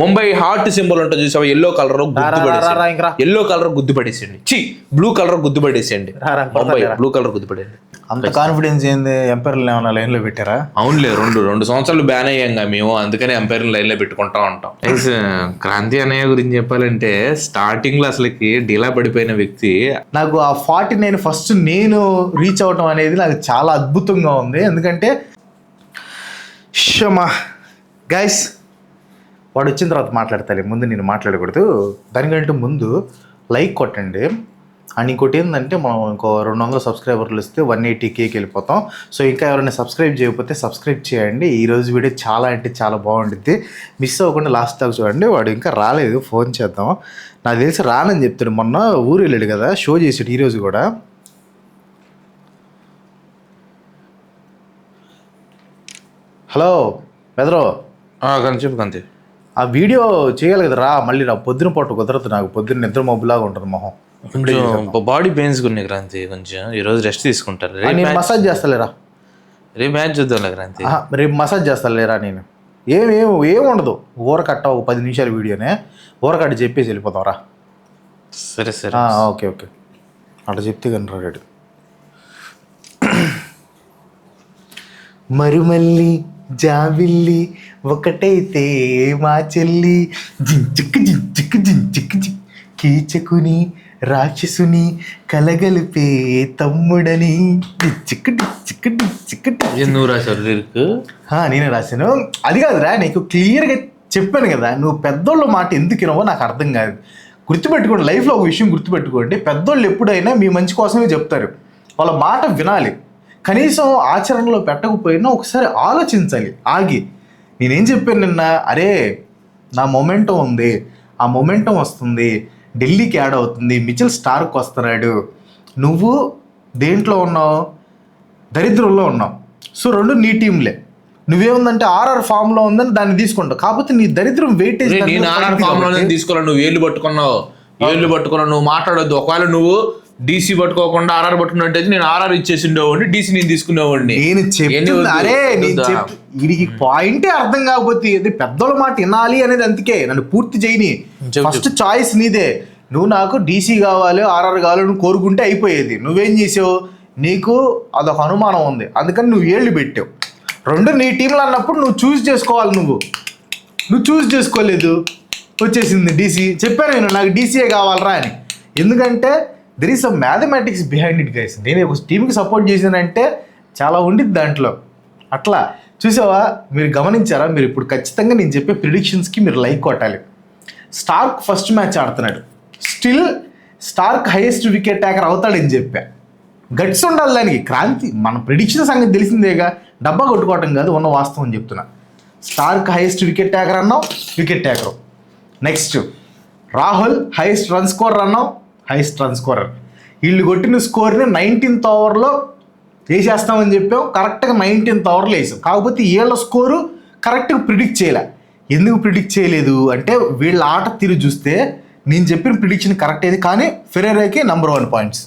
Mumbai heart symbol ఉంటుంది చూసావా, yellow colour yellow colour గుద్దుపడేసేయండి. బ్లూ కలర్ గుద్దుపడేసేయండి. ముంబై బ్లూ కలర్ గుద్దుపడేయండి. అంత కాన్ఫిడెన్స్ ఏంది? ఎంపైర్లు ఏమైనా లైన్ లో పెట్టారా? అవునులే, రెండు సంవత్సరాలు బ్యాన్ అయ్యాంగా మేము, అందుకని ఎంపైర్ లైన్ లో పెట్టుకుంటా ఉంటాం. క్రాంతి అన్నయ్య గురించి చెప్పాలంటే స్టార్టింగ్ లో అసలుకి డీలా పడిపోయిన వ్యక్తి. నాకు ఆ 49 ఫస్ట్ నేను రీచ్ అవటం అనేది నాకు చాలా అద్భుతంగా ఉంది. ఎందుకంటే గైస్ వాడు వచ్చిన తర్వాత మాట్లాడతాలే, ముందు నేను మాట్లాడకూడదు. దానికంటే ముందు లైక్ కొట్టండి. అండ్ ఇంకోటి ఏంటంటే మనం ఇంకో 200 సబ్స్క్రైబర్లు వస్తే 180Kకి వెళ్ళిపోతాం. సో ఇంకా ఎవరైనా సబ్స్క్రైబ్ చేయకపోతే సబ్స్క్రైబ్ చేయండి. ఈరోజు వీడియో చాలా అంటే చాలా బాగుంటుంది, మిస్ అవ్వకుండా లాస్ట్ దాకా చూడండి. వాడు ఇంకా రాలేదు, ఫోన్ చేద్దాం. నాకు తెలిసి రానని చెప్తాడు. మొన్న ఊరు వెళ్ళాడు కదా, షో చేసాడు ఈరోజు కూడా. హలో బెదరో, చెప్పు కాంతి. ఆ వీడియో చేయాలి కదా రా, మళ్ళీ రా. పొద్దున పూట కుదరదు నాకు, పొద్దున్న నిద్ర మబ్బులాగా ఉంటుంది మొహం. బాడీ పెయిన్స్ ఉన్నాయి క్రాంతి, కొంచెం ఈరోజు రెస్ట్ తీసుకుంటారు. నేను మసాజ్ చేస్తాలేరా, రేపు మ్యాచ్ చూద్దాంలే క్రాంతి. రేపు మసాజ్ చేస్తాలేరా. నేను ఏం ఉండదు, ఊరకట్ట ఒక 10 నిమిషాల వీడియోనే, ఊరకట్ట చెప్పేసి వెళ్ళిపోతాం రా. సరే సరే, ఓకే ఓకే, అట్లా చెప్తే కానీ రాడు. మరుమల్లి జాబిల్లి ఒకటైతే మా చెల్లి, జించిక్కు కీచకుని రాక్షసుని కలగలిపే తమ్ముడని. నువ్వు రాశారు? నేనే రాశాను. అది కాదురా, నీకు క్లియర్గా చెప్పాను కదా, నువ్వు పెద్దోళ్ళ మాట ఎందుకు వినవో నాకు అర్థం కాదు. గుర్తుపెట్టుకోండి, లైఫ్లో ఒక విషయం గుర్తుపెట్టుకోండి, పెద్దోళ్ళు ఎప్పుడైనా మీ మంచి కోసమే చెప్తారు. వాళ్ళ మాట వినాలి, కనీసం ఆచరణలో పెట్టకపోయినా ఒకసారి ఆలోచించాలి ఆగి. నేనేం చెప్పాను నిన్న, అరే నా మొమెంటం ఉంది, ఆ మొమెంటం వస్తుంది, ఢిల్లీకి యాడ్ అవుతుంది, మిచెల్ స్టార్క్ వస్తున్నాడు, నువ్వు దేంట్లో ఉన్నావు? దరిద్రంలో ఉన్నావు. సో 2 నీ టీంలే. నువ్వేముందంటే ఆర్ఆర్ ఫామ్ లో ఉందని దాన్ని తీసుకుంటావు, కాకపోతే నీ దరిద్రం వెయిటేజ్. తీసుకోవాలి, నువ్వు ఏళ్ళు పట్టుకున్నావు, నువ్వు మాట్లాడొద్దు. ఒకవేళ నువ్వు డీసీ పట్టుకోకుండా ఆర్ఆర్ పట్టుకున్నట్టయితే నేను ఆర్ఆర్ ఇచ్చేసి ఉండేవాడిని, డీసీ నేను తీసుకునేవాడిని. వీడికి పాయింటే అర్థం కాకపోతే పెద్దోళ్ళ మాట వినాలి అనేది. అందుకే నన్ను పూర్తి చేయని, ఫస్ట్ చాయిస్ నీదే. నువ్వు నాకు డీసీ కావాలి, ఆర్ఆర్ కావాలి నువ్వు కోరుకుంటే అయిపోయేది. నువ్వేం చేసావు? నీకు అదొక అనుమానం ఉంది, అందుకని నువ్వు ఏళ్ళు పెట్టావు. 2 నీ టీంలో అన్నప్పుడు నువ్వు చూస్ చేసుకోవాలి. నువ్వు చూస్ చేసుకోలేదు, వచ్చేసింది డీసీ. చెప్పాను నేను, నాకు డీసీఏ కావాలరా అని. ఎందుకంటే there is a mathematics behind it guys. నేను ఒక టీంకి సపోర్ట్ చేశానంటే చాలా ఉండిద్ది దాంట్లో. అట్లా చూసావా, మీరు గమనించారా? మీరు ఇప్పుడు ఖచ్చితంగా నేను చెప్పే ప్రిడిక్షన్స్కి మీరు లైక్ కొట్టాలి. స్టార్క్ ఫస్ట్ మ్యాచ్ ఆడుతున్నాడు, still Starc highest wicket taker అవుతాడని చెప్పా. గట్స్ ఉండాలి దానికి. క్రాంతి మన ప్రిడిక్షన్ సంగతి తెలిసిందేగా, డబ్బా కొట్టుకోవటం కాదు, ఉన్న వాస్తవం చెప్తున్నా. స్టార్క్ హైయెస్ట్ వికెట్ టేకర్ అన్నావు, wicket taker. Next Rahul highest run scorer అన్నావు, హైయెస్ట్ రన్ స్కోరర్. వీళ్ళు కొట్టిన స్కోర్ని 19th ఓవర్లో వేసేస్తామని చెప్పాం, కరెక్ట్గా 19th ఓవర్లో వేసాం. కాకపోతే వీళ్ళ స్కోరు కరెక్ట్గా ప్రిడిక్ట్ చేయలే. ఎందుకు ప్రిడిక్ట్ చేయలేదు అంటే, వీళ్ళ ఆట తీరు చూస్తే నేను చెప్పిన ప్రిడిక్షన్ కరెక్ట్ అయింది, కానీ ఫెరేరాకి నెంబర్ 1 పాయింట్స్.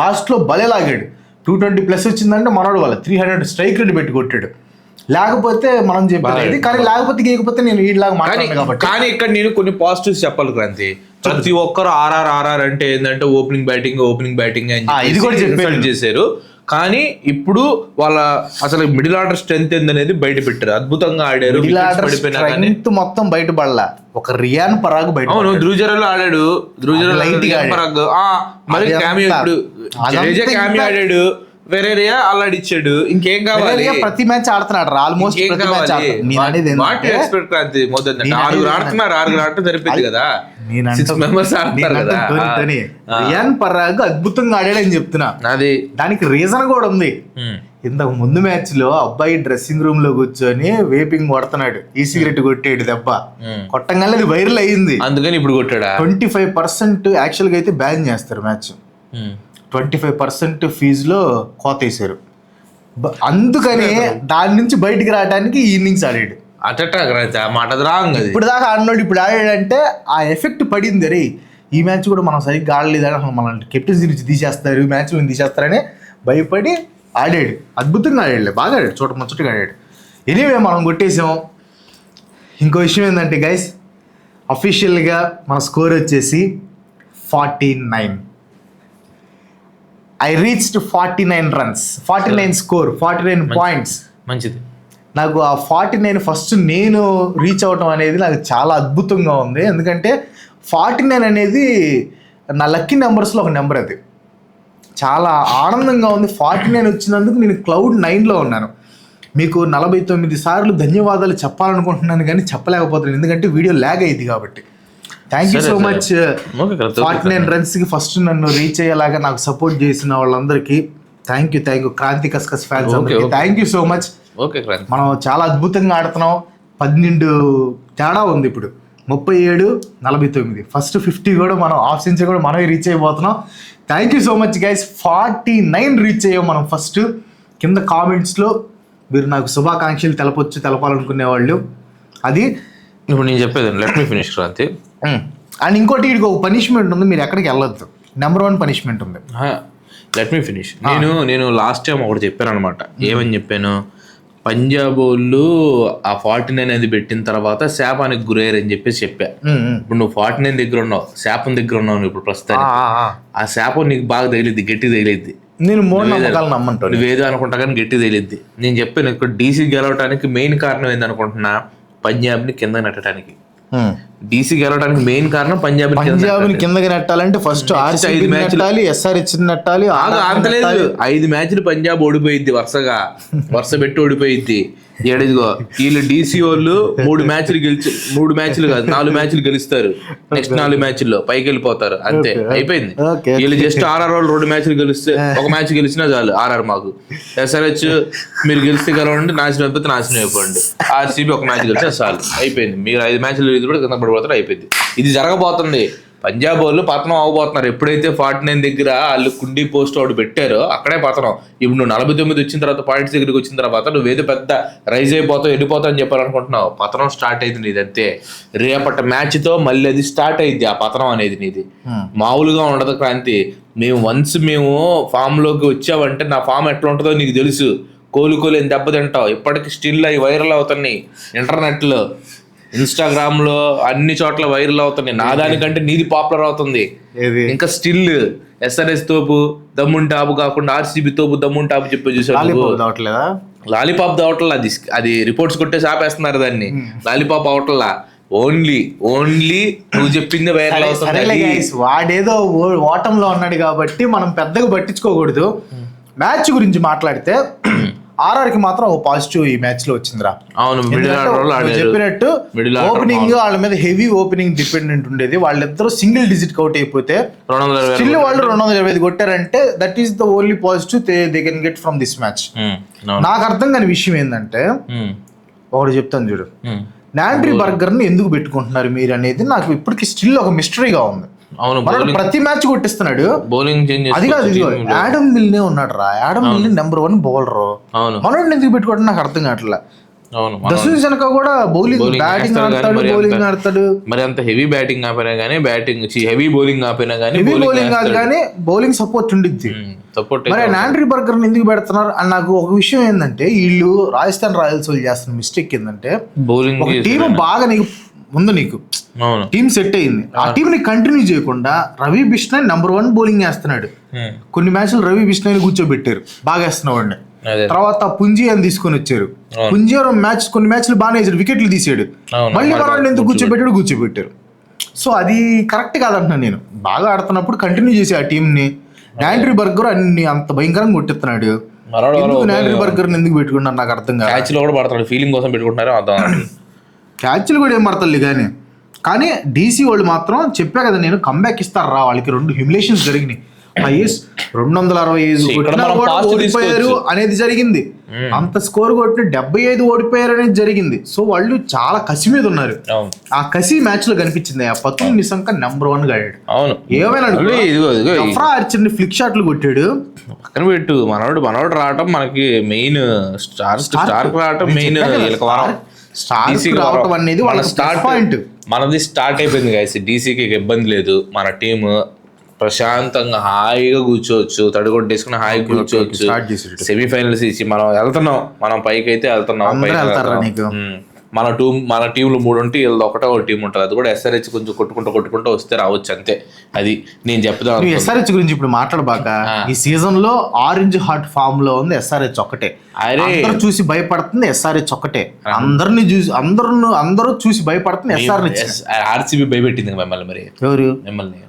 లాస్ట్లో భలే లాగాడు, 220+ వచ్చిందంటే మనోడు వాళ్ళ 300 స్ట్రైక్ రేట్ పెట్టి కొట్టాడు. లేకపోతే మనం చెప్పేది, కానీ లేకపోతే నేను వీళ్ళలాగా మాట్లాడాను కాబట్టి. కానీ ఇక్కడ నేను కొన్ని పాజిటివ్స్ చెప్పాలి క్రాంతి. ప్రతి ఒక్కరు ఆర్ఆర్ అంటే ఏంటంటే ఓపెనింగ్ బ్యాటింగ్ అని ఇది కూడా చెప్పారు చేశారు. కానీ ఇప్పుడు వాళ్ళ అసలు మిడిల్ ఆర్డర్ స్ట్రెంత్ ఏందనేది బయట పెట్టారు. అద్భుతంగా ఆడారు, మొత్తం బయటపడలా. ఒక రియాన్ పరాగ్ బయట, ధ్రుజరలో ఆడాడు, పరాగ్ మరి క్యామియో ఆడాడు, వెరేరియా అల్లాడిచ్చాడు. ఇంకేం కావాలి? ప్రతి మ్యాచ్ ఆడుతున్నాడు ఆల్మోస్ట్. ఆరుగురు ఆడటం సరిపోయింది కదా. రియాన్ పరాగ్ అద్భుతంగా ఆడాడని చెప్తున్నా. దానికి రీజన్ కూడా ఉంది. ఇంతకు ముందు మ్యాచ్ లో అబ్బాయి డ్రెస్సింగ్ రూమ్ లో కూర్చొని వేపింగ్ కొడుతున్నాడు, ఈ సిగరెట్ కొట్టాడు దెబ్బ. కొట్టంగానే అది వైరల్ అయ్యింది, అందుకని ఇప్పుడు కొట్టాడు. 25% యాక్చువల్ గా అయితే బ్యాన్ చేస్తారు మ్యాచ్. 25% ఫీజులో కోత వేసారు. అందుకని దాని నుంచి బయటికి రావడానికి ఇన్నింగ్స్ ఆడాడు. ఇప్పుడు దాకా ఆడినాడు, ఇప్పుడు ఆడాడంటే ఆ ఎఫెక్ట్ పడింది. రే ఈ మ్యాచ్ కూడా మనం సరిగ్గా ఆడలేదని, అసలు మన కెప్టెన్సీ నుంచి తీసేస్తారు, మ్యాచ్లో తీసేస్తారని భయపడి ఆడాడు. అద్భుతంగా ఆడాడు, బాగా ఆడాడు, ముచ్చటగా ఆడాడు. ఎనీవే మనం కొట్టేసాం. ఇంకో విషయం ఏంటంటే గైస్, అఫీషియల్గా మన స్కోర్ వచ్చేసి 49. I reached 49 runs, 49 score, 49 points. మంచిది. నాకు ఆ 49 ఫస్ట్ నేను రీచ్ అవటం అనేది నాకు చాలా అద్భుతంగా ఉంది. ఎందుకంటే 49 అనేది నా లక్కీ నెంబర్స్లో ఒక నెంబర్. అది చాలా ఆనందంగా ఉంది. 49 వచ్చినందుకు నేను క్లౌడ్ 9లో ఉన్నాను. మీకు 49 సార్లు ధన్యవాదాలు చెప్పాలనుకుంటున్నాను కానీ చెప్పలేకపోతున్నాను, ఎందుకంటే వీడియో ల్యాగ్ అయింది కాబట్టి. థ్యాంక్ యూ సో మచ్ 49 రన్స్కి ఫస్ట్ నన్ను రీచ్ అయ్యేలాగా నాకు సపోర్ట్ చేసిన వాళ్ళందరికీ థ్యాంక్ యూ. క్రాంతి కస్కస్ ఫ్యాన్స్ అందరికీ thank you so much. Okay Kranthi, మనం చాలా అద్భుతంగా ఆడుతున్నాం. 12 తేడా ఉంది ఇప్పుడు, 37-49. ఫస్ట్ 50 కూడా మనం హాఫ్ సెంచరీ కూడా మనమే రీచ్ అయిపోతున్నాం. Thank you so much guys. 49 reach అయ్యాం మనం ఫస్ట్. కింద కామెంట్స్లో మీరు నాకు శుభాకాంక్షలు తెలపాలనుకునే వాళ్ళు. అది ఇప్పుడు నేను చెప్పేది let me finish Kranti. And ఇంకోటి వీడికి ఒక పనిష్మెంట్ ఉంది, మీరు ఎక్కడికి వెళ్ళొద్దు. నెంబర్ 1 పనిష్మెంట్ ఉంది. Let me finish. నేను లాస్ట్ టైం ఒకటి చెప్పాను అనమాట. ఏమని చెప్పాను, పంజాబ్ వాళ్ళు ఆ 49 అనేది పెట్టిన తర్వాత శాపానికి గురయ్యారని చెప్పేసి చెప్పా. ఇప్పుడు నువ్వు 49 దగ్గర ఉన్నావు, శాపం దగ్గర ఉన్నావు ఇప్పుడు ప్రస్తుతానికి. ఆ శాపం నీకు బాగా తగిలిద్ది, గట్టి తగిలిద్ది. నేను నమ్మంటాను, నువ్వేదో అనుకుంటా కానీ గట్టి తగిలిద్ది. నేను చెప్పాను ఇక్కడ డీసీ గెలవడానికి మెయిన్ కారణం ఏందనుకుంటున్నా, పంజాబ్ని కింద నెట్టడానికి. డీసీ గెలవడానికి మెయిన్ కారణం పంజాబ్ కిందకి నెట్టాలంటే ఫస్ట్ 5 మ్యాచ్లు SRH నెట్టాలి. 5 మ్యాచ్లు పంజాబ్ ఓడిపోయిద్ది, వరుస పెట్టి ఓడిపోయిద్ది. ఏడిదిగో వీళ్ళు డీసీ వాళ్ళు 3 మ్యాచ్లు కాదు 4 మ్యాచ్లు గెలుస్తారు. నెక్స్ట్ 4 మ్యాచ్ల్లో పైకి వెళ్ళిపోతారు, అంతే అయిపోయింది. వీళ్ళు జస్ట్ ఆర్ఆర్ వాళ్ళు 2 మ్యాచ్లు గెలిస్తే, ఒక మ్యాచ్ గెలిచినా చాలు ఆర్ఆర్ మాకు. SRH మీరు గెలిస్తే గెలవండి, నాశనం అయిపోతే నాశనం అయిపోండి. RCB ఒక మ్యాచ్ గెలిచినా చాలు అయిపోయింది. మీరు 5 మ్యాచ్లు కూడా కింద పడిపోతారు, అయిపోయింది. ఇది జరగబోతుంది. పంజాబ్ వాళ్ళు పతనం అవ్వబోతున్నారు. ఎప్పుడైతే 49 దగ్గర వాళ్ళు కుండీ పోస్ట్ అవుట్ పెట్టారో అక్కడే పతనం. ఇప్పుడు నువ్వు 49 వచ్చిన తర్వాత పాయింట్స్ దగ్గరికి వచ్చిన తర్వాత నువ్వేదో పెద్ద రైజ్ అయిపోతావు, వెళ్ళిపోతావు అని చెప్పాలనుకుంటున్నావు. పతనం స్టార్ట్ అయింది నీది, అంతే. రేపటి మ్యాచ్తో మళ్ళీ అది స్టార్ట్ అయింది, ఆ పతనం అనేది నీది. మామూలుగా ఉండదు క్రాంతి. మేము ఫామ్ లోకి వచ్చావంటే నా ఫామ్ ఎట్లా ఉంటుందో నీకు తెలుసు. కోలుకోలేని దెబ్బతింటావు. ఇప్పటికి స్టిల్ అవి వైరల్ అవుతున్నాయి ఇంటర్నెట్లో, ఇన్స్టాగ్రామ్ లో అన్ని చోట్ల వైరల్ అవుతున్నాయి. నా దానికంటే నీది పాపులర్ అవుతుంది. ఇంకా స్టిల్ SRH తోపు దమ్ముంటాపు కాకుండా RCB తోపు దమ్ముంటాపు చెప్పి చూసాడు. లాలీపాప్ దావట్లా, అది రిపోర్ట్స్ కొట్టేసి ఆపేస్తున్నారు దాన్ని. లాలీపాప్ అవట్లా, ఓన్లీ నువ్వు చెప్పింది వైరల్ అవుతుంది. వాడేదో ఓటంలో ఉన్నాడు కాబట్టి మనం పెద్దగా పట్టించుకోకూడదు. మ్యాచ్ గురించి మాట్లాడితే RRకి మాత్రం ఒక పాజిటివ్ ఈ మ్యాచ్ లో వచ్చిందిరా. అవును, చెప్పినట్టు ఓపెనింగ్ వాళ్ళ మీద హెవీ ఓపెనింగ్ డిపెండెంట్ ఉండేది. వాళ్ళిద్దరూ సింగిల్ డిజిట్ అవుట్ అయిపోతే స్టిల్ వాళ్ళు 225 కొట్టారంటే that is the only positive they can get from this match. నాకు అర్థం కాని విషయం ఏంటంటే, ఒకటి చెప్తాను చూడు, ల్యాండ్రీ బర్గర్ ని ఎందుకు పెట్టుకుంటున్నారు మీరు అనేది నాకు ఇప్పటికి స్టిల్ ఒక మిస్టరీగా ఉంది. ప్రతి మ్యాచ్ కొట్టిస్తున్నాడు, బౌలింగ్ అది కాదు. యాడమ్ మిల్నే ఉన్నాడు రా, యాడమ్ మిల్నే నెంబర్ 1 బౌలర్. మనోడిని ఎందుకు పెట్టుకోవడం నాకు అర్థం కావట్లే. దశరథ్ జనక కూడా బౌలింగ్ బ్యాటింగ్ ఆడతాడు, బౌలింగ్ ఆడతాడు. మరి అంత హెవీ బ్యాటింగ్ ఆపినా కానీ, హెవీ బౌలింగ్ ఆపినా కానీ, హెవీ బౌలింగ్ కాదు కానీ బౌలింగ్ సపోర్ట్ ఉండిద్ది. మరి ల్యాండ్రీ బర్గర్ ఎందుకు పెడుతున్నారు అని నాకు ఒక విషయం ఏంటంటే, వీళ్ళు రాజస్థాన్ రాయల్స్ వాళ్ళు చేస్తున్న మిస్టేక్ ఏంటంటే, బౌలింగ్ టీమ్ బాగా నీకు టీమ్ సెట్ అయింది, ఆ టీమ్ ని కంటిన్యూ చేయకుండా రవి బిష్ణోయ్ నెంబర్ 1 బౌలింగ్ వేస్తున్నాడు. కొన్ని మ్యాచ్లు రవి బిష్ణోయ్ కూర్చోబెట్టారు, బాగా వేస్తున్నవాడిని. తర్వాత పుంజి అని తీసుకొని వచ్చారు. పుంజి కొన్ని మ్యాచ్లు బాగానే వేసాడు, వికెట్లు తీసాడు. మళ్ళీ మనవాడిని ఎందుకు కూర్చోబెట్టారు. సో అది కరెక్ట్ కాదంటున్నాను నేను. బాగా ఆడుతున్నప్పుడు కంటిన్యూ చేసి ఆ టీం ని. ల్యాండ్రీ బర్గర్ అన్ని అంత భయంకరంగా కొట్టేస్తున్నాడు. ల్యాండ్రీ బర్గర్ ఎందుకు పెట్టుకున్నారు నాకు అర్థం కాదు. ఫీలింగ్ కోసం పెట్టుకుంటున్నారు. క్యాచ్లు కూడా ఏం పడతాయి కానీ డీసీ వాళ్ళు మాత్రం చెప్పా కదా నేను, కంబ్యాక్ ఇస్తారు రా. వాళ్ళకి 2 హ్యూమిలేషన్స్ జరిగినాయి. 265 కొట్టినా కూడా ఓడిపోయారు అనేది జరిగింది. అంత స్కోర్ కొట్టి 75 ఓడిపోయారు అనేది జరిగింది. సో వాళ్ళు చాలా కసి మీద ఉన్నారు. ఆ కసి మ్యాచ్ లో కనిపించింది. ఆ పతుల్ నిశంక నెంబర్ 1 గాడాడు. ఏమైనా అర్చర్ని ఫ్లిక్ షాట్లు కొట్టాడు. పక్కన పెట్టు, మనోడు రావటం మనకి మెయిన్, స్టార్ రావటం మెయిన్. మనది స్టార్ట్ అయిపోయింది గైస్. డీసీకి ఇబ్బంది లేదు, మన టీం ప్రశాంతంగా హాయిగా కూర్చోవచ్చు, తడిగొట్టేసుకుని హాయిగా కూర్చోవచ్చు. సెమీఫైనల్స్ ఇచ్చి మనం వెళ్తున్నాం, మనం పైకి అయితే వెళ్తున్నాం. మన టీంలు 3 ఉంటే వీళ్ళది ఒకటే ఒక టీం ఉంటుంది. అది కూడా SRH కొంచెం కొట్టుకుంటూ వస్తే రావచ్చు అంతే. అది నేను చెప్తాను. నువ్వు SRH గురించి ఇప్పుడు మాట్లాడబాక. ఈ సీజన్ లో ఆరెంజ్ హార్ట్ ఫామ్ లో ఉంది SRH ఒక్కటే. అందరూ చూసి భయపడుతుంది SRH ఒక్కటే. అందరూ చూసి భయపడుతుంది SRH. RCB భయపెట్టింది మిమ్మల్ని. మరి ఎవరు? మిమ్మల్ని.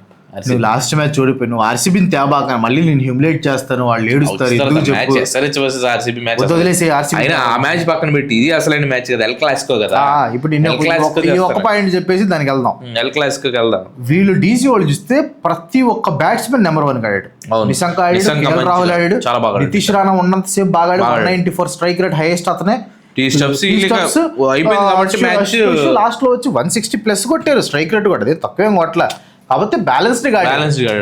నువ్వు లాస్ట్ మ్యాచ్ చూడిపోయి నువ్వు RCBని తేబాక మళ్ళీ నేను హ్యూమిలేట్ చేస్తాను, వాళ్ళు ఏడుస్తారు. SRH వర్సెస్ RCB మ్యాచ్ వదిలేసి RCB ఆ మ్యాచ్ పక్కన పెట్టి ఇది అసలైన మ్యాచ్ కదా, ఎల్ క్లాసికో కదా. ఇప్పుడు ఈ ఒక్క పాయింట్ చెప్పేసి దానికి వెళ్దాం. ఎల్ క్లాసికోకి వెళ్దాం. వీళ్ళు DC వాళ్ళు చూస్తే ప్రతి ఒక్క బ్యాట్స్మెన్ నెంబర్ 1 ఆడాడు. నిశంక్ ఆడాడు, రాహుల్ ఆడాడు, నితీష్ రాణా ఉన్నంతసేపు బాగా ఆడాడు. 194 స్ట్రైక్ రేట్ హైయెస్ట్ అతనే. లాస్ట్ లో వచ్చి 160+ కొట్టారు స్ట్రైక్ రేట్ కూడా. అదే తక్కువేం కొట్టలే. కాబట్టి బ్యాలెన్స్డ్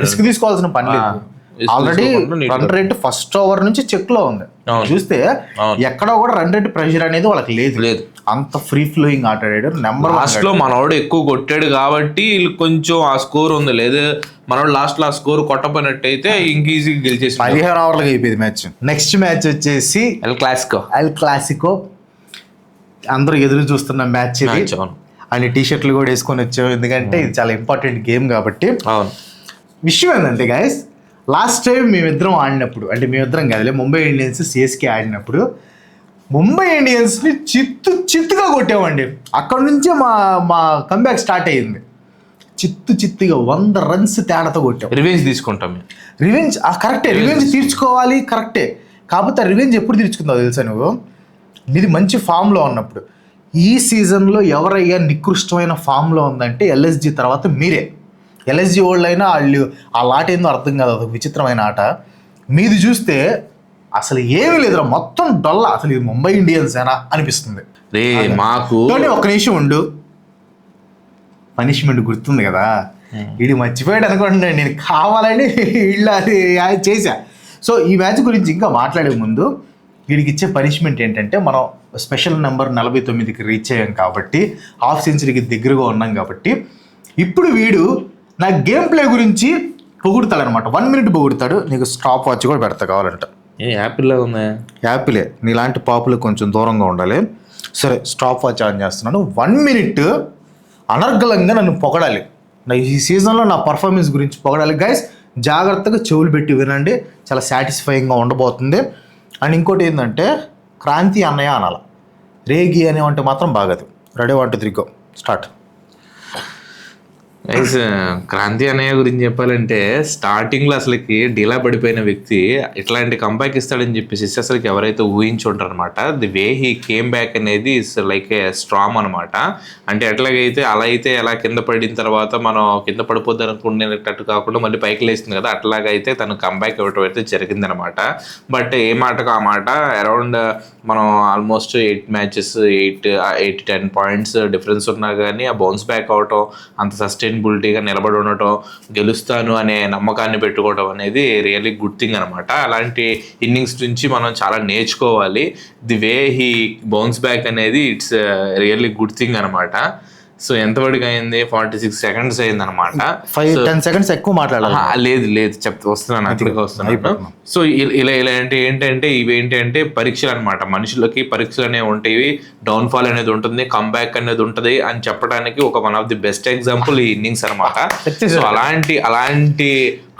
రిస్క్ తీసుకోవాల్సిన పని లేదు. Already run rate first over నుంచి చెక్ లో ఉంది. చూస్తే ఎక్కడ కూడా రన్ రేట్ ప్రెషర్ అనేది వాళ్ళకి లేదు. అంత ఫ్రీ ఫ్లోయింగ్ ఆడాడు. నెంబర్ లాస్ట్ లో మనోడు ఎక్కువ కొట్టాడు కాబట్టి కొంచెం ఆ స్కోర్ ఉంది. లేదు మనోడు లాస్ట్ లో ఆ స్కోర్ కొట్టపోయినట్టయితే ఇంక ఈజీగా గెలిచేసి 15 ఓవర్లకు అయిపోయింది మ్యాచ్. నెక్స్ట్ మ్యాచ్ వచ్చేసి ఎల్ క్లాసికో. అందరూ ఎదురు చూస్తున్న మ్యాచ్ ఇది. అని టీషర్ట్లు కూడా వేసుకొని వచ్చాం, ఎందుకంటే ఇది చాలా ఇంపార్టెంట్ గేమ్ కాబట్టి. విషయం ఏంటంటే గైస్, లాస్ట్ టైం మేమిద్దరం ఆడినప్పుడు, అంటే మేమిద్దరం కదలే, ముంబై ఇండియన్స్ CSK ఆడినప్పుడు ముంబై ఇండియన్స్ని చిత్తుగా కొట్టామండి. అక్కడ నుంచే మా కంబ్యాక్ స్టార్ట్ అయ్యింది. చిత్తుగా 100 runs తేడాతో కొట్టాం. రివెంజ్ తీసుకుంటాం. రివెంజ్ కరెక్టే, రివెంజ్ తీర్చుకోవాలి కరెక్టే. కాకపోతే ఆ రివెంజ్ ఎప్పుడు తీర్చుకుందావు తెలుసా నువ్వు? ఇది మంచి ఫామ్లో ఉన్నప్పుడు. ఈ సీజన్లో ఎవరయ్యా నికృష్టమైన ఫామ్లో ఉందంటే LSG తర్వాత మీరే. LSG వాళ్ళు అయినా వాళ్ళు ఆ ఆట ఏందో అర్థం కాదు, అదొక విచిత్రమైన ఆట. మీది చూస్తే అసలు ఏమీ లేదురా, మొత్తం డొల్ల. అసలు ఇది ముంబై ఇండియన్స్ ఏనా అనిపిస్తుంది మాకు. ఒక్క నిమిషం ఉండు, పనిష్మెంట్ గుర్తుంది కదా, వీడు మర్చిపోయాడు అనుకోండి, నేను కావాలని వీళ్ళు అది చేశా. సో ఈ మ్యాచ్ గురించి ఇంకా మాట్లాడే ముందు వీడికి ఇచ్చే పనిష్మెంట్ ఏంటంటే, మనం స్పెషల్ నెంబర్ 49కి రీచ్ అయ్యాం కాబట్టి, హాఫ్ సెంచరీకి దగ్గరగా ఉన్నాం కాబట్టి, ఇప్పుడు వీడు నా గేమ్ ప్లే గురించి పొగుడతాడు అనమాట. 1 minute పొగుడతాడు. నీకు స్టాప్ వాచ్ కూడా పెడతా కావాలంట. యాపిల్ ఉందా? యాపిలే. నీలాంటి పాపులు కొంచెం దూరంగా ఉండాలి. సరే, స్టాప్ వాచ్ ఆన్ చేస్తున్నాను. 1 minute అనర్గళంగా నన్ను పొగడాలి. ఈ సీజన్లో నా పర్ఫార్మెన్స్ గురించి పొగడాలి. గైస్ జాగ్రత్తగా చెవులు పెట్టి వినండి, చాలా సాటిస్ఫైయింగ్గా ఉండబోతుంది. అండ్ ఇంకోటి ఏంటంటే, క్రాంతి అన్నయ్య అనాల, రేగి అనేవంటే మాత్రం బాగదు. Ready 1 2 3 go start. క్రాంతి అన్నయ్య గురించి చెప్పాలంటే, స్టార్టింగ్లో అసలుకి డీలా పడిపోయిన వ్యక్తి ఇట్లాంటి కంబ్యాక్ ఇస్తాడని చెప్పేసి అసలుకి ఎవరైతే ఊహించుంటారు అనమాట. The way he came back అనేది ఇస్ లైక్ ఏ స్ట్రాంగ్ అనమాట. అంటే ఎట్లాగైతే అలా అయితే ఎలా కింద పడిన తర్వాత మనం కింద పడిపోద్ది అనుకునేటట్టు కాకుండా మళ్ళీ పైకి లేస్తుంది కదా, అట్లాగైతే తను కంబ్యాక్ ఇవ్వటం అయితే జరిగిందనమాట. బట్ ఏ మాటకు ఆ మాట, అరౌండ్ మనం ఆల్మోస్ట్ 8 matches 8-10 points డిఫరెన్స్ ఉన్నా కానీ ఆ బౌన్స్ బ్యాక్ అవటం, అంత సస్టైనబిలిటీగా నిలబడి ఉండటం, గెలుస్తాను అనే నమ్మకాన్ని పెట్టుకోవడం అనేది రియల్లీ గుడ్ థింగ్ అనమాట. అలాంటి ఇన్నింగ్స్ నుంచి మనం చాలా నేర్చుకోవాలి. The way he bounce back అనేది ఇట్స్ రియల్లీ గుడ్ థింగ్ అనమాట. సో ఎంతవరకు అయింది? 46 seconds అయింది అనమాట. 5-10 seconds ఎక్కువ మాట్లాడాలి. లేదు వస్తున్నాను, అక్కడికి వస్తున్నాను. సో ఇలాంటి ఏంటంటే ఇవేంటంటే పరీక్షలు అనమాట. మనుషులకి పరీక్షలు అనేవి ఉంటాయి, డౌన్ఫాల్ అనేది ఉంటుంది, కంబ్యాక్ అనేది ఉంటుంది అని చెప్పడానికి ఒక one of the best example ఈ ఇన్నింగ్స్ అనమాట. సో అలాంటి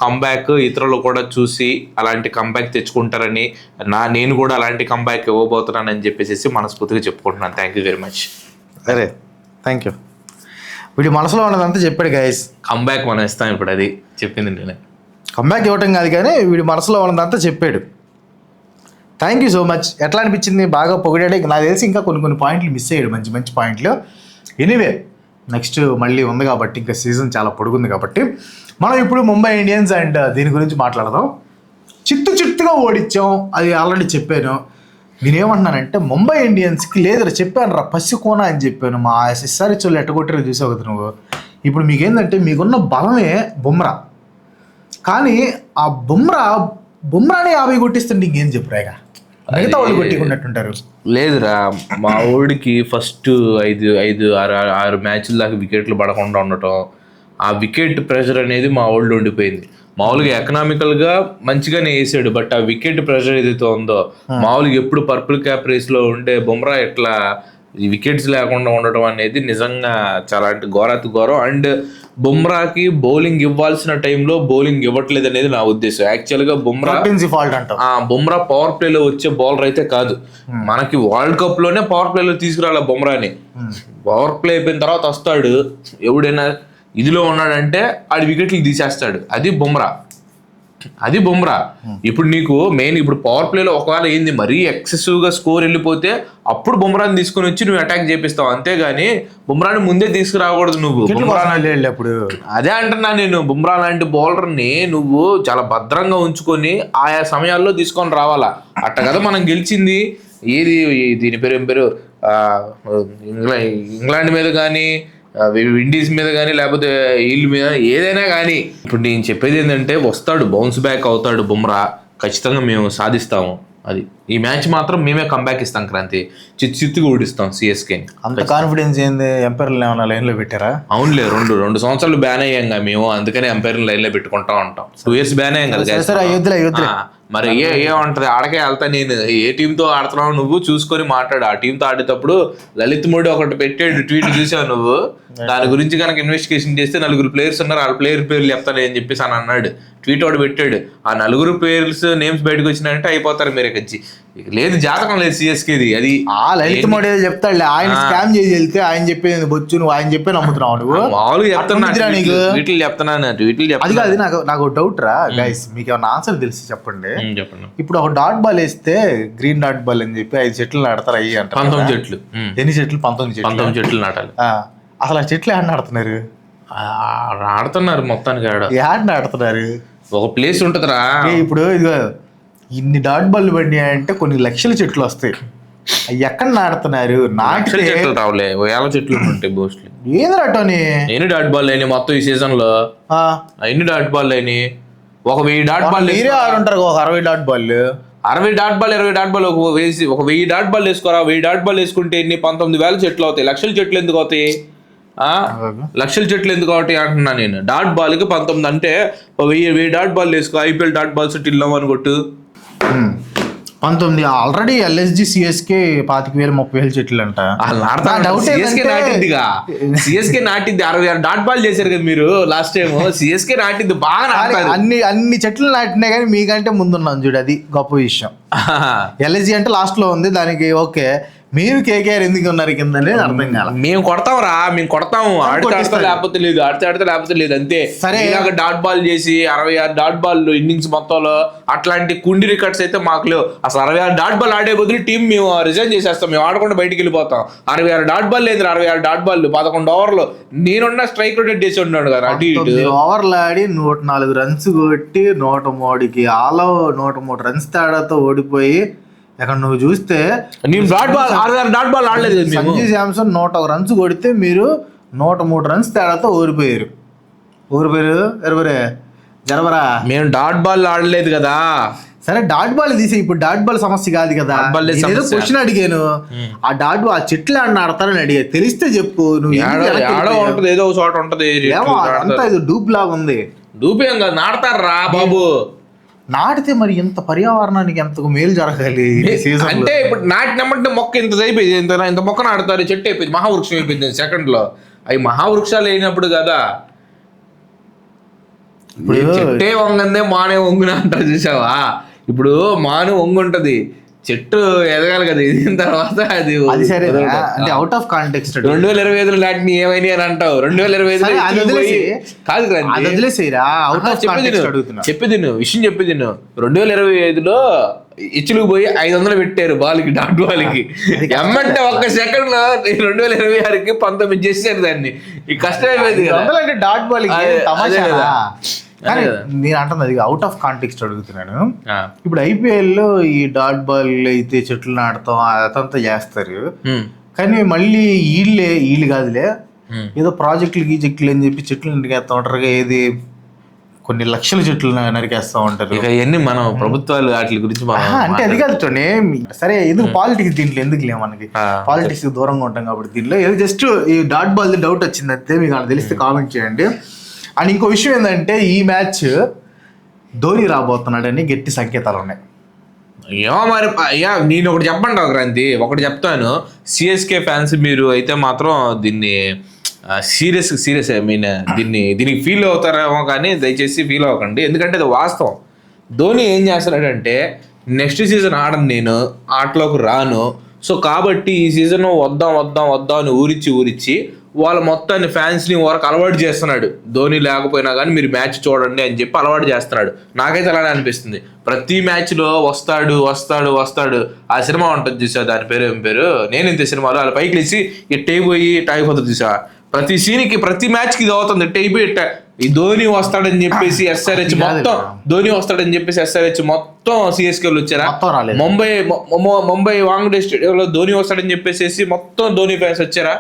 కంబ్యాక్ ఇతరులు కూడా చూసి అలాంటి కంబ్యాక్ తెచ్చుకుంటారని, నేను కూడా అలాంటి కంబ్యాక్ ఇవ్వబోతున్నానని చెప్పేసి మనస్ఫూర్తిగా చెప్పుకుంటున్నాను. Thank you very much. అరే థ్యాంక్ యూ. వీడి మనసులో ఉన్నదంతా చెప్పాడు గైస్. కంబ్యాక్ మనం ఇస్తాం ఇప్పుడు, అది చెప్పింది నేను. కంబ్యాక్ ఇవ్వటం కాదు కానీ వీడి మనసులో ఉన్నదంతా చెప్పాడు. Thank you so much. ఎట్లా అనిపించింది? బాగా పొగిడాడే. నాకు తెలిసి ఇంకా కొన్ని పాయింట్లు మిస్ అయ్యాడు, మంచి పాయింట్లు. ఎనీవే, నెక్స్ట్ మళ్ళీ ఉంది కాబట్టి, ఇంకా సీజన్ చాలా పొడుగుంది కాబట్టి మనం ఇప్పుడు ముంబై ఇండియన్స్ అండ్ దీని గురించి మాట్లాడదాం. చిత్తుగా ఓడించాం, అది ఆల్రెడీ చెప్పాను. నేనేమంటున్నానంటే, ముంబై ఇండియన్స్కి లేదురా, చెప్పాను రా పసికోన అని చెప్పాను. మా SRH వాళ్ళు ఎట్టగొట్టారో చూసావు కదా నువ్వు. ఇప్పుడు మీకేంటంటే, మీకున్న బలమే బుమ్రా. కానీ ఆ బుమ్రానే 50 కొట్టిస్తుంటే ఇంకేం చెప్పురాగా, మిగతా వాళ్ళు కొట్టుకున్నట్టుంటారు. లేదురా, మా ఊడికి ఫస్ట్ 5-6 మ్యాచ్ల దాకా వికెట్లు పడకుండా ఉండటం, ఆ వికెట్ ప్రెషర్ అనేది మా ఊళ్ళో ఉండిపోయింది. మామూలుగా ఎకనామికల్గా మంచిగానే వేసాడు, బట్ ఆ వికెట్ ప్రెషర్ ఏదైతే ఉందో, మామూలుగా ఎప్పుడు పర్పుల్ క్యాప్ రేస్లో ఉండే బుమ్రా ఎట్లా ఈ వికెట్స్ లేకుండా ఉండటం అనేది నిజంగా చాలా అంటే ఘోరాతి ఘోరం. అండ్ బుమ్రాకి బౌలింగ్ ఇవ్వాల్సిన టైంలో బౌలింగ్ ఇవ్వట్లేదు అనేది నా ఉద్దేశం. యాక్చువల్గా బుమ్రా పవర్ ప్లేలో వచ్చే బౌలర్ అయితే కాదు. మనకి వరల్డ్ కప్ లోనే పవర్ ప్లేలో తీసుకురాల బుమ్రాని. పవర్ ప్లే అయిపోయిన తర్వాత వస్తాడు, ఎవడైనా ఇదిలో ఉన్నాడంటే ఆడి వికెట్లు తీసేస్తాడు. అది బుమ్రా. ఇప్పుడు నీకు మెయిన్ ఇప్పుడు పవర్ ప్లేలో ఒకవేళ ఏంది మరీ ఎక్సెసివ్ గా స్కోర్ వెళ్ళిపోతే అప్పుడు బుమ్రాని తీసుకుని వచ్చి నువ్వు అటాక్ చేపిస్తావు. అంతేగాని బుమ్రాని ముందే తీసుకురాకూడదు నువ్వు. అదే అంటున్నా నేను, బుమ్రా లాంటి బౌలర్ ని నువ్వు చాలా భద్రంగా ఉంచుకొని ఆయా సమయాల్లో తీసుకొని రావాలా. అట్ట కదా మనం గెలిచింది. ఏది దీని పేరు ఏం పేరు ఇంగ్లాండ్ మీద కానీ విండీస్ మీద కానీ లేకపోతే వీళ్ళ మీద ఏదైనా కానీ. ఇప్పుడు నేను చెప్పేది ఏంటంటే వస్తాడు, బౌన్స్ బ్యాక్ అవుతాడు బుమ్రా, ఖచ్చితంగా మేము సాధిస్తాము. అది ఈ మ్యాచ్ మాత్రం మేమే కంబ్యాక్ ఇస్తాం. క్రాంతి చిత్తుగా ఓడిస్తాం సిఎస్కే. అంత కాన్ఫిడెన్స్ ఏంది? ఎంపైర్లు ఏమైనా లైన్ లో పెట్టారా? అవునులే, 2 సంవత్సరాలు బ్యాన్ అయ్యాం మేము, అందుకనే ఎంపైర్లు లైన్ లో పెట్టుకుంటా ఉంటాం. 2 years బ్యాన్ అయ్యాం కదా. మరి ఏమంటది ఆడకే వెళ్తా నేను. ఏ టీంతో ఆడుతున్నావు నువ్వు చూసుకొని మాట్లాడు. ఆ టీంతో ఆడేటప్పుడు లలిత్ మోడీ ఒకటి పెట్టాడు ట్వీట్, చూసావు నువ్వు? దాని గురించి కనుక ఇన్వెస్టిగేషన్ చేస్తే 4 players ఉన్నారు, వాళ్ళ ప్లేయర్ పేర్లు చెప్తాను అని చెప్పేసి అని అన్నాడు. ట్వీట్ ఒకటి పెట్టాడు. ఆ 4 players నేమ్స్ బయటకు వచ్చినాయంటే అయిపోతారు మీరు ఇక్కడి. లేదు, జాతకం లేదు సిఎస్కేది. అది లలిత్ మోడీ చెప్తాడు, ఆయన స్కామ్ చేసి వెళ్తే ఆయన చెప్పేది బొచ్చు, నువ్వు ఆయన చెప్పే నమ్ముతున్నావు. నువ్వు మామూలుగా చెప్తున్నా, ట్వీట్లు చెప్తున్నాను. అది కాదు, నాకు డౌట్ రా గైస్, మీకు ఏమన్నా ఆన్సర్ తెలిసి చెప్పండి. ఇప్పుడు ఒక డాట్ బాల్ వేస్తే గ్రీన్ డాట్ బాల్ అని చెప్పి 5 చెట్లు నాడతారు. అయ్యి అంట 19 చెట్లు. ఎన్ని చెట్లు? 19 చెట్లు నాటాలి. అసలు ఆ చెట్లు ఏడ నాడుతున్నారు? ఆడుతున్నారు మొత్తానికి. ఏడ నాడుతున్నారు? ఒక ప్లేస్ ఉంటుందిరా. ఇప్పుడు ఇదిగో ఇన్ని డాట్ బాల్ పడి అంటే కొన్ని లక్షల చెట్లు వస్తాయి. అవి ఎక్కడ నాడుతున్నారు? చెట్లు రావులే, 1000 చెట్లు ఉంటాయి మోస్ట్లీ. ఏంది అటోని ఎన్ని డాట్ బాల్ అయినాయి మొత్తం ఈ సీజన్ లో? ఎన్ని డాట్ బాల్ అయినాయి? 1000 డాట్ బాల్ ఆడుంటారు. ఒక 60 dot ball, 60 dot ball, 20 dot ball వేసి 1000 డాట్ బాల్ వేసుకోరా. 1000 డాట్ బాల్ వేసుకుంటే ఎన్ని? 19,000 చెట్లు అవుతాయి. లక్షల చెట్లు ఎందుకు అవుతాయి? లక్షల చెట్లు ఎందుకు అవుతాయి అంటున్నా నేను. డాట్ బాల్ కి 19 అంటే 1000 డాట్ బాల్ వేసుకో. ఐపీఎల్ డాట్ బాల్స్ టిల్లం అని కొట్టు. 19 ఆల్రెడీ ఎల్ఎస్జి సిఎస్కే 25,000 30,000 చెట్లు అంట. సిఎస్కే నాటిద్ది 66 డాట్ బాల్ చేశారు కదా మీరు లాస్ట్ టైం. సిఎస్కే నాటిద్ది బాగా. అన్ని చెట్లు నాటినా కానీ మీకంటే ముందున్నాం చూడు, అది గొప్ప విషయం. ఎల్ఎస్జి అంటే లాస్ట్ లో ఉంది, దానికి ఓకే. మీరు కేకేఆర్ ఎందుకు ఉన్నారు కింద అనేది అర్థం కాదు. మేము కొడతాము ఆడితే లేకపోతే లేదు, ఆడితే లేకపోతే లేదు, అంతే. సరే, ఇలాగ డాట్ బాల్ చేసి 66 డాట్ బాల్ ఇన్నింగ్స్ మొత్తంలో అట్లాంటి కుండి రికార్డ్స్ అయితే మాకు లేవు. అసలు 66 డాట్ బాల్ ఆడే బదులు టీం మేము రిజైన్ చేసేస్తాం, మేము ఆడకుండా బయటికి వెళ్ళిపోతాం. 66 డాట్ బాల్ లేదు, 66 డాట్ బాల్ 11 ఓవర్లు. నేనున్న స్ట్రైక్ రొటేట్ చేసి ఉన్నాడు కదా, అటు ఇటు ఓవర్లు ఆడి 104 రన్స్ కొట్టి 103కి ఆలో 103 రన్స్ తేడాతో ఓడిపోయి. ఇక్కడ నువ్వు చూస్తే డాట్ బాల్ ఆడలేదు. సంజు శాంసన్ 101 రన్స్ కొడితే మీరు 103 రన్స్ తేడాతో ఓడిపోయారు. ఎవరే జరబరా? మేము డాట్ బాల్ ఆడలేదు కదా. సరే, డాట్ బాల్ తీసే. ఇప్పుడు డాట్ బాల్ సమస్య కాదు కదా. ఏదో క్వశ్చన్ అడిగాను. ఆ డాట్ బాల్ ఆ చెట్లు ఆడతారని అడిగా. తెలిస్తే చెప్పు. నువ్వు ఏదో ఒక చోట ఉంటది అంతా ఇది డూప్ లాగా ఉంది. డూపేం కాదు, నాడతారా బాబు. నాటితే మరి ఇంత పర్యావరణానికి ఎంతకు మేలు జరగాలి. అంటే ఇప్పుడు నాటినమ్మంటే మొక్క ఇంత అయిపోయింది, ఇంత మొక్క నాడుతారు, చెట్టు అయిపోయింది, మహావృక్షం అయిపోయింది సెకండ్ లో. అవి మహావృక్షాలు అయినప్పుడు కదా. ఇప్పుడు చెట్టే వంగందే మానే వంగున అంటారు చూసావా? ఇప్పుడు మాను వంగు ఉంటది, చెట్టు ఎదగాలి కదా. ఎదిగిన తర్వాత అది సరే. అంటే అవుట్ ఆఫ్ కాంటెక్స్ట్ 2025 నాటిని ఏమైనా అని అంటావు. 2025 కాదు చెప్పేది విషయం చెప్పేది. 2025లో ఇచ్చులకు పోయి 500 పెట్టారు బాల్కి, డాట్ బాల్కి. ఎమ్మంటే ఒక్క సెకండ్ లో 2026కి 19 చేశారు దాన్ని. ఈ కష్టం అయిపోయింది కదా డాట్ బాల్. కానీ నేను అంటున్నది అవుట్ ఆఫ్ కాంటెక్స్ట్ అడుగుతున్నాను. ఇప్పుడు ఐపీఎల్ లో ఈ డాట్ బాల్ అయితే చెట్లు నాటుతాం అదంతా చేస్తారు. కానీ మళ్ళీ వీళ్ళు కాదులే, ఏదో ప్రాజెక్టులు అని చెప్పి చెట్లు నరికేస్తా ఉంటారు. ఏది కొన్ని లక్షల చెట్లు నరికేస్తా ఉంటారు. ఇవన్నీ మనం ప్రభుత్వాలు వాటి గురించి అంటే అది కాదు. సరే, ఎందుకు పాలిటిక్స్ దీంట్లో ఎందుకు లేవు? మనకి పాలిటిక్స్ దూరంగా ఉంటాం కాబట్టి దీంట్లో ఏదో జస్ట్ ఈ డాట్ బాల్ డౌట్ వచ్చిందంటే మీకు అలా తెలిస్తే కామెంట్ చేయండి. అండ్ ఇంకో విషయం ఏంటంటే ఈ మ్యాచ్ ధోని రాబోతున్నాడని గట్టి సంకేతాలు ఉన్నాయి. ఏమో మరి అయ్యా నేను ఒకటి చెప్పండి క్రాంతి, ఒకటి చెప్తాను. సిఎస్కే ఫ్యాన్స్ మీరు అయితే మాత్రం దీన్ని సీరియస్ ఐ మీన్ దీనికి ఫీల్ అవుతారేమో, కానీ దయచేసి ఫీల్ అవ్వకండి, ఎందుకంటే అది వాస్తవం. ధోని ఏం చేస్తున్నాడంటే నెక్స్ట్ సీజన్ ఆడను, నేను ఆటలోకి రాను, సో కాబట్టి ఈ సీజన్ వద్దాం అని ఊరిచ్చి వాళ్ళ మొత్తాన్ని ఫ్యాన్స్ని వరకు అలవాటు చేస్తున్నాడు. ధోని లేకపోయినా కానీ మీరు మ్యాచ్ చూడండి అని చెప్పి అలవాటు చేస్తున్నాడు. నాకైతే అలానే అనిపిస్తుంది. ప్రతి మ్యాచ్లో వస్తాడు. ఆ సినిమా ఉంటుంది చూసా, దాని పేరు ఏం పేరు, నేను ఇంత సినిమాలో వాళ్ళ పైకి లేచి ఇట్టయిపోయి అయిపోతుంది చూసా. ప్రతి సీన్కి ప్రతి మ్యాచ్కి ఇది అవుతుంది, ఇట్టయిపోయి ఈ ధోని వస్తాడని చెప్పేసి ఎస్ఆర్హెచ్ మొత్తం, ధోని వస్తాడని చెప్పేసి ఎస్ఆర్హెచ్ మొత్తం సిఎస్కేలు వచ్చారా. ముంబై వాంగ్డే స్టేడియంలో ధోని వస్తాడని చెప్పేసి మొత్తం ధోని ఫ్యాన్స్ వచ్చారా.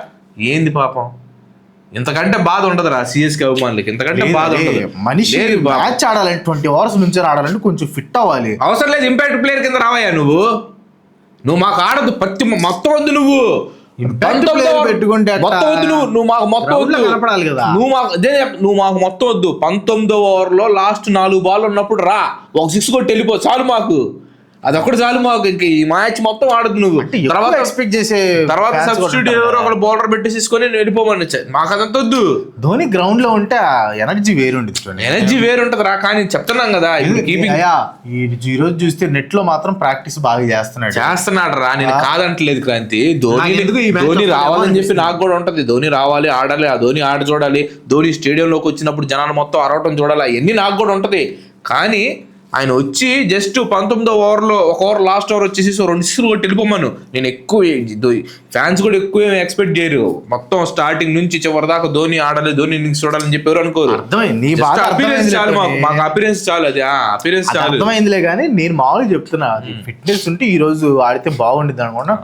ఏంది పాపం, ఇంతకంటే బాధ ఉండదురా సిఎస్కే అభిమానులకి, ఇంతకంటే బాధ ఉండదు. మనిషి మ్యాచ్ ఆడాలంటే 20 hours నుంచి ఆడాలంటే కొంచెం ఫిట్ అవ్వాలి. అవసరం లేదు, ఇంపాక్ట్ ప్లేయర్ కింద రావయ్యా నువ్వు మాకు ఆడదు, మొత్తం వద్దు, నువ్వు పెట్టుకుంటే నువ్వు మాకు మొత్తం కనపడాలి కదా, నువ్వు మాకు మొత్తం వద్దు. 19వ ఓవర్లో లాస్ట్ 4 balls ఉన్నప్పుడు రా, ఒక 6 కొట్టి వెళ్ళిపో చాలు, మాకు అదొక్కటి చాలు మాకు. ఇంక ఈ మ్యాచ్ మొత్తం ఆడదు నువ్వు. తర్వాత ఎక్స్పెక్ట్ చేసే తర్వాత సబ్స్టిట్యూట్ ఎవరో ఒకళ్ళు బౌలర్ పెట్టేసుకొని వెళ్ళిపోమని, మాకు అదంతా వద్దు. ధోని గ్రౌండ్ లో ఉంటే ఎనర్జీ వేరుంటది రా, కానీ చెప్తున్నాం కదా ఈ రోజు చూస్తే నెట్ లో మాత్రం ప్రాక్టీస్ బాగా చేస్తున్నాడు రా, నేను కాదంటలేదు క్రాంతి. ధోని రావాలని చెప్పి నాకు కూడా ఉంటది, ధోని రావాలి, ఆడాలి, ఆ ధోని ఆడ చూడాలి, ధోని స్టేడియంలోకి వచ్చినప్పుడు జనాలు మొత్తం అరవటం చూడాలి, అవన్నీ నాకు కూడా ఉంటది. కానీ ఆయన వచ్చి జస్ట్ 19వ ఓవర్లో 1 ఓవర్ లాస్ట్ ఓవర్ వచ్చేసి 2 6 కొట్టి వెళ్ళిపోమను. నేను ఎక్కువ ఫ్యాన్స్ కూడా ఎక్కువ ఎక్స్పెక్ట్ చేయరు, మొత్తం స్టార్టింగ్ నుంచి చివరి దాకా ధోని ఆడాలి, ధోని ఇన్నింగ్స్ చూడాలని చెప్పారు అనుకోరు. అపీరెన్స్ చాలు, మాకు అపీరెన్స్ చాలు, అది అపీరెన్స్ చాలు. అర్థమైందిలే కానీ నేను మామూలుగా చెప్తున్నా, ఫిట్నెస్ ఉంటే ఈ రోజు ఆడితే బాగుండిద్ది అనుకున్నా.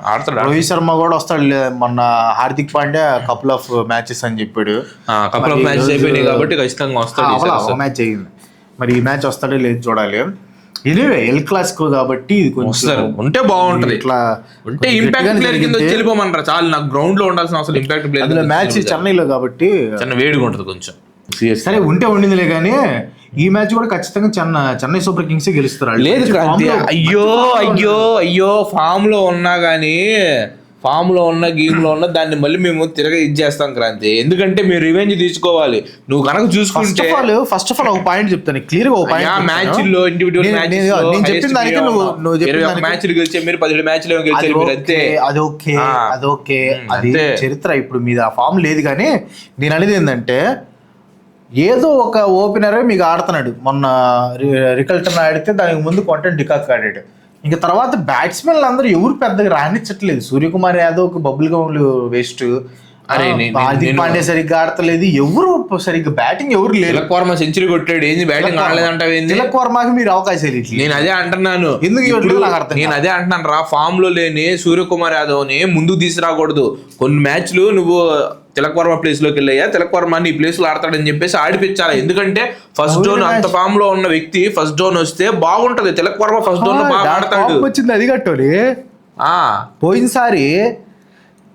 రోహిత్ శర్మ కూడా వస్తాడు, మొన్న Hardik Pandya couple of matches అని చెప్పాడు, కపుల్ ఆఫ్ మ్యాచెస్ అయిపోయినాయి కాబట్టి ఖచ్చితంగా వస్తాడు. మ్యాచ్ అయ్యింది, మరి ఈ మ్యాచ్ వస్తాడో లేదు చూడాలి. ఎనీవే ఎల్ క్లాసికో కాబట్టి ఇది కొంచెం ఉంటే బాగుంటది, ఇట్లా ఉంటే ఇంపాక్ట్ ప్లేయర్ కింద వెళ్ళిపోమంటారా చాలు, నాకు గ్రౌండ్ లో ఉండాల్సిన అవసరం ఇంపాక్ట్ ప్లేయర్. మ్యాచ్ చెన్నైలో కాబట్టి చిన్న వేడిగా ఉంటది కొంచెం. సరే ఉంటే ఉండిందిలే కానీ ఈ మ్యాచ్ కూడా ఖచ్చితంగా చెన్నై సూపర్ కింగ్స్ గెలుస్తారు. లేదు క్రాంతి, అయ్యో ఫామ్ లో ఉన్నా గానీ, ఫామ్ లో ఉన్న గేమ్ లో ఉన్న దాన్ని మళ్ళీ మేము తిరగ ఇచ్చేస్తాం క్రాంతి, ఎందుకంటే మీరు రివెంజ్ తీసుకోవాలి. నువ్వు కనుక చూసుకుంటే ఫస్ట్ ఆఫ్ ఆల్ ఒక పాయింట్ చెప్తాను క్లియర్ గా, మ్యాచ్ లో ఇండివిజువల్ మ్యాచ్లు గెలిచే మీరు 17 మ్యాచ్లు గెలిచారు మీరు, అంతే. అదొకే అది చరిత్ర. ఇప్పుడు మీద ఆ ఫామ్ లేదు, కానీ నేను అనేది ఏంటంటే ఏదో ఒక ఓపెనరే మీకు ఆడుతున్నాడు. మొన్న రికల్టన్ ఆడితే దానికి ముందు కొంటే డికాక్ ఆడాడు. ఇంకా తర్వాత బ్యాట్స్మెన్లు అందరూ ఎవరు పెద్దగా రాణించట్లేదు. సూర్యకుమార్ యాదవ్ బబుల్ గౌన్లు వేస్ట్, హార్దిక్ పాండ్యా సరిగ్గా ఆడతలేదు, ఎవరు సరిగ్గా బ్యాటింగ్ ఎవరు లేరు. తిలక్ వర్మ సెంచరీ కొట్టాడు, ఏంది బ్యాటింగ్ ఆడలేదంటావు? తిలక్ వర్మకి మీరు అవకాశాలు ఇట్లా. నేను అదే అంటున్నాను, నేను అదే అంటున్నాను రా, ఫామ్ లో లేని సూర్యకుమార్ యాదవ్ ని ముందుకు తీసుకురాకూడదు. కొన్ని మ్యాచ్లు నువ్వు తిలక్ వర్మ ప్లేస్ లోకి వెళ్ళాయా, తిలక్ వర్మ నీ ప్లేస్ లో ఆడతాడని చెప్పేసి ఆడిపించాలి. ఎందుకంటే ఫస్ట్ జోన్ అంత ఫామ్ లో ఉన్న వ్యక్తి ఫస్ట్ జోన్ వస్తే బాగుంటది. తిలక్ వర్మ ఫస్ట్ జోన్ బాగా ఆడతాడు. వచ్చింది అది కట్టోలి. పోయినసారి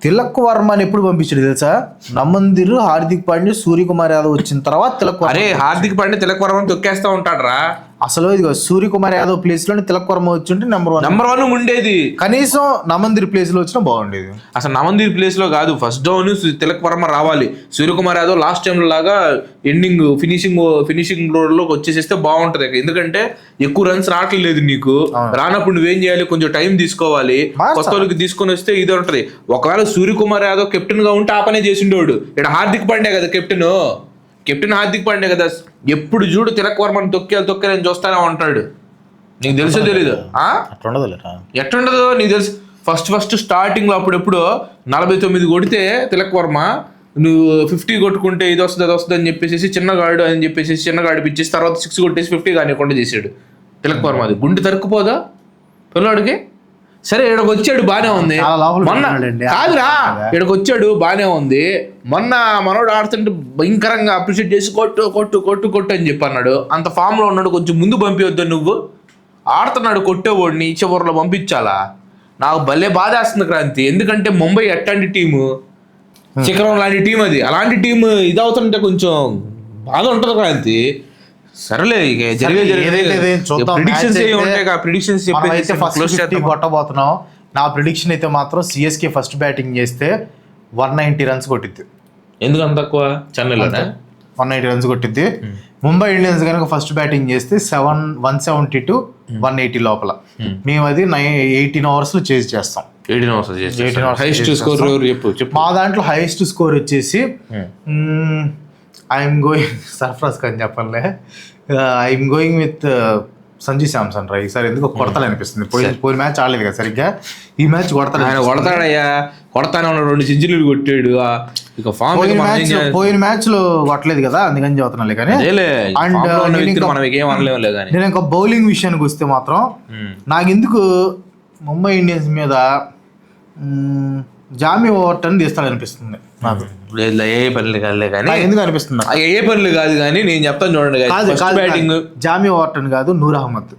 తిలక్ వర్మని ఎప్పుడు పంపించాడు తెలుసా? నమందిర్, హార్దిక్ పాండ్యా, సూర్యకుమార్ యాదవ్ వచ్చిన తర్వాత తిలక్ వర్మ. అరే హార్దిక్ పాండ్యా తిలక్ వర్మని తొక్కేస్తా ఉంటాడు రా. అసలు ఇది సూర్యకుమార్ యాదవ్ ప్లేస్ లో తిలక్ వర్మ వచ్చి నెంబర్ 1 ఉండేది. కనీసం నమందిర్ ప్లేస్ లో వచ్చినా బాగుండేది. అసలు నమందిర్ ప్లేస్ లో కాదు, ఫస్ట్ డౌన్ తిలక్ వర్మ రావాలి. సూర్యకుమార్ యాదవ్ లాస్ట్ టైం లాగా ఎండింగ్ ఫినిషింగ్ రోడ్ లోకి వచ్చేసేస్తే బాగుంటది. ఎందుకంటే ఎక్కువ రన్స్ రావట్లేదు నీకు, రానప్పుడు నువ్వేం చేయాలి, కొంచెం టైం తీసుకోవాలి. కొత్త వాళ్ళకి తీసుకొని వస్తే ఇది ఉంటది. ఒకవేళ సూర్యకుమార్ యాదవ్ కెప్టెన్ గా ఉంటే ఆ పనే చేసిండోడు. ఇక్కడ హార్దిక్ పాండ్యా కదా కెప్టెన్ హార్దిక్ పాండ్యా కదా, ఎప్పుడు చూడు తిలక్ వర్మని తొక్కేలని చూస్తానే ఉంటాడు. నీకు తెలుసో తెలీదు? ఎట్టుండదు నీకు తెలుసు. ఫస్ట్ స్టార్టింగ్ లో అప్పుడెప్పుడు 49 కొడితే తిలక్ వర్మ, నువ్వు 50 కొట్టుకుంటే ఇది వస్తుంది అది వస్తుంది అని చెప్పేసి చిన్నగాడు అని చెప్పేసి చిన్నగాడు పిచ్చేసి తర్వాత 6 కొట్టేసి 50 కానివ్వకుండా చేసాడు తిలక్ వర్మ. అది గుండె తరుక్కుపోదా పిల్లవాడికి? సరే ఇక్కడికి వచ్చాడు బానే ఉంది, మొన్న కాదురా ఇక్కడికి వచ్చాడు బానే ఉంది. మొన్న మనోడు ఆడుతుంటే భయంకరంగా అప్రిషియేట్ చేసి కొట్టు అని చెప్పి అన్నాడు. అంత ఫామ్ లో ఉన్నాడు, కొంచెం ముందు పంపించొద్దు. నువ్వు ఆడుతున్నాడు కొట్టేవాడిని చివరిలో పంపించాలా? నాకు భలే బాధ వేస్తుంది క్రాంతి. ఎందుకంటే ముంబై ఎట్లాంటి టీము, శిఖరం లాంటి టీం అది, అలాంటి టీం ఇది అవుతుంటే కొంచెం బాధ ఉంటుంది క్రాంతి. సరేలే ఇక ఏదైతే చూద్దాం. ప్రిడిక్షన్స్ Match అయితే ఉంటాయి, ప్రిడిక్షన్స్ మనమైతే ఫస్ట్ 50 కొట్టబోతున్నాం. నా ప్రిడిక్షన్ అయితే మాత్రం సిఎస్కే ఫస్ట్ బ్యాటింగ్ చేస్తే 190 రన్స్ కొట్టిద్ది. ఎందుకు అంత తక్కువ? చెన్నైలోనే 190 రన్స్ కొట్టిద్ది. ముంబై ఇండియన్స్ కనుక ఫస్ట్ బ్యాటింగ్ చేస్తే 170 to 180 లోపల. మేము అది 18 అవర్స్ లో చేజ్ చేస్తాం. 18 అవర్స్ హైయెస్ట్ స్కోర్ చెప్పు. మా దాంట్లో హైయెస్ట్ స్కోర్ వచ్చేసి ఐఎమ్ గోయింగ్ సర్ఫరాజ్ ఖాన్ చెప్పలే, I'm going with Sanju Samson రా. ఈసారి ఎందుకు కొడతాడు అనిపిస్తుంది. పోయిన మ్యాచ్ ఆడలేదు కదా సరిగ్గా, ఈ మ్యాచ్ కొడతాడయ్యా. కొడతానే ఉన్న 2 సెంచరీలు కొట్టాడు. ఇక ఫామ్ పోయిన మ్యాచ్ లో కొట్టలేదు కదా, అందుకని చదువుతున్నాలే. కానీ నేను ఇంకా బౌలింగ్ విషయానికి వస్తే మాత్రం నాకు ఎందుకు ముంబై ఇండియన్స్ మీద జామీ ఓవర్టన్ తీస్తాడనిపిస్తుంది నాకు. ఏ పనులు కాదులే కానీ ఎందుకు అనిపిస్తుంది? ఏ పనులు కాదు కానీ నేను చెప్తాను చూడండి. బ్యాటింగ్ జామీ ఓవర్టన్ కాదు, నూర్ అహ్మద్.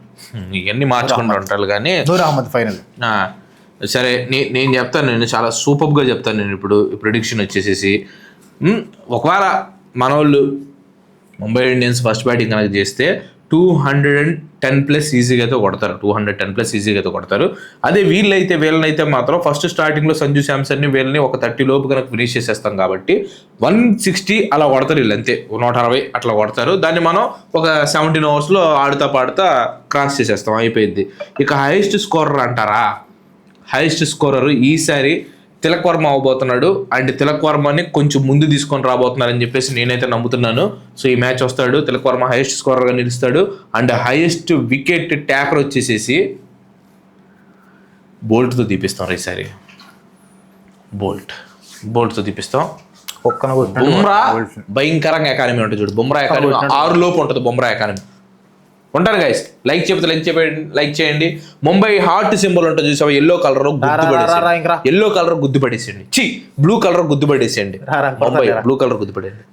ఇవన్నీ మార్చుకుంటూ ఉంటారు కానీ నూర్ అహ్మద్ ఫైనల్. సరే నేను చెప్తాను, నేను చాలా సూపర్గా చెప్తాను. నేను ఇప్పుడు ప్రిడిక్షన్ వచ్చేసేసి ఒకవేళ మన వాళ్ళు ముంబై ఇండియన్స్ ఫస్ట్ బ్యాటింగ్ కనుక చేస్తే 210+ ఈజీగా అయితే కొడతారు. 210+ ఈజీగా అయితే కొడతారు. అదే వీళ్ళనైతే మాత్రం ఫస్ట్ స్టార్టింగ్లో సంజు శాంసన్ని వీళ్ళని ఒక 30 లోపు కనుక ఫినిష్ చేసేస్తాం కాబట్టి 160 అలా కొడతారు. వీళ్ళు అంతే 160 అట్లా కొడతారు. దాన్ని మనం ఒక 17 అవర్స్లో ఆడుతా పాడుతా క్రాస్ చేసేస్తాం, అయిపోయింది. ఇక హైయెస్ట్ స్కోరర్ అంటారా? హైయెస్ట్ స్కోరర్ ఈసారి తిలక్ వర్మ అవబోతున్నాడు. అండ్ తిలక్ వర్మని కొంచెం ముందు తీసుకొని రాబోతున్నారని చెప్పేసి నేనైతే నమ్ముతున్నాను. సో ఈ మ్యాచ్ వస్తాడు, తిలక్ వర్మ హైయెస్ట్ స్కోరర్గా నిలుస్తాడు. అండ్ హైయెస్ట్ వికెట్ ట్యాకర్ వచ్చేసేసి బోల్ట్తో తీపిస్తాం ఈసారి. బోల్ట్తో తీపిస్తాం. బుమ్రా భయంకరంగా ఎకానమీ ఉంటుంది చూడు. బుమ్రా ఎకానమీ 6 లోపు ఉంటుంది. బుమ్రా ఎకానమీ ఉంటారు గైస్. లైక్ చేయండి. ముంబై హార్ట్ సింబల్ ఉంటుంది చూసావా, ఎల్లో కలర్ గుర్తుపడేసేయండి. బ్లూ కలర్ గుర్తుపడేసేయండి. Mumbai blue colour గుర్తుపడేయండి.